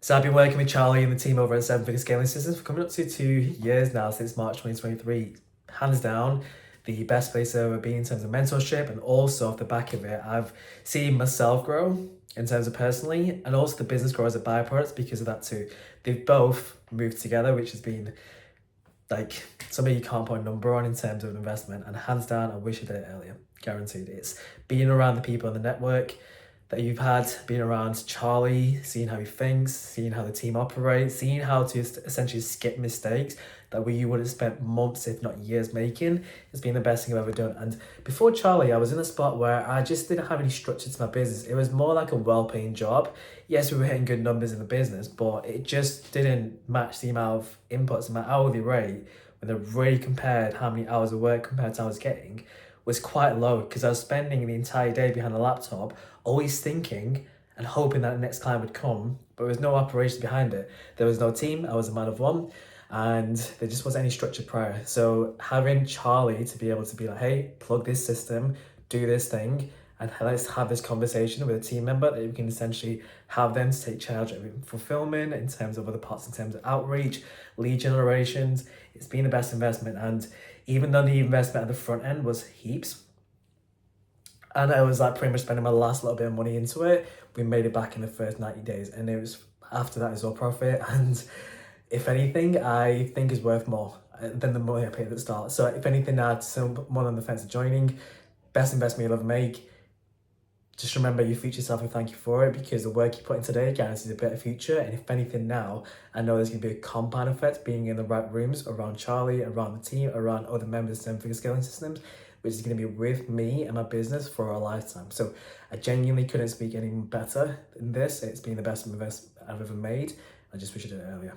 So I've been working with Charlie and the team over at Seven Figure Scaling Systems for coming up to 2 years now, since March 2023. Hands down, the best place I've ever been in terms of mentorship, and also off the back of it, I've seen myself grow in terms of personally, and also the business grow as a byproduct because of that too. They've both moved together, which has been like something you can't put a number on in terms of investment. And hands down, I wish I did it earlier. Guaranteed. It's being around the people in the network that you've had, being around Charlie, seeing how he thinks, seeing how the team operates, seeing how to essentially skip mistakes that you would have spent months, if not years, making, has been the best thing I've ever done. And before Charlie, I was in a spot where I just didn't have any structure to my business. It was more like a well-paying job. Yes, we were hitting good numbers in the business, but it just didn't match the amount of inputs and my hourly rate when I really compared how many hours of work compared to I was getting was quite low, because I was spending the entire day behind a laptop, always thinking and hoping that the next client would come, but there was no operation behind it. There was no team. I was a man of one, and there just wasn't any structure prior. So having Charlie to be able to be like, hey, plug this system, do this thing, and let's have this conversation with a team member that we can essentially have them to take charge of fulfillment in terms of other parts, in terms of outreach, lead generations. It's been the best investment. And even though the investment at the front end was heaps, and I was like pretty much spending my last little bit of money into it, we made it back in the first 90 days. And it was after that is all profit. And if anything, I think is worth more than the money I paid at the start. So if anything, I'd someone on the fence of joining, best investment you'll ever make. Just remember, you future self and thank you for it, because the work you put in today guarantees a better future. And if anything now, I know there's going to be a compound effect being in the right rooms around Charlie, around the team, around other members of Seven Figure Scaling Systems, which is going to be with me and my business for a lifetime. So I genuinely couldn't speak any better than this. It's been the best investment I've ever made. I just wish I did it earlier.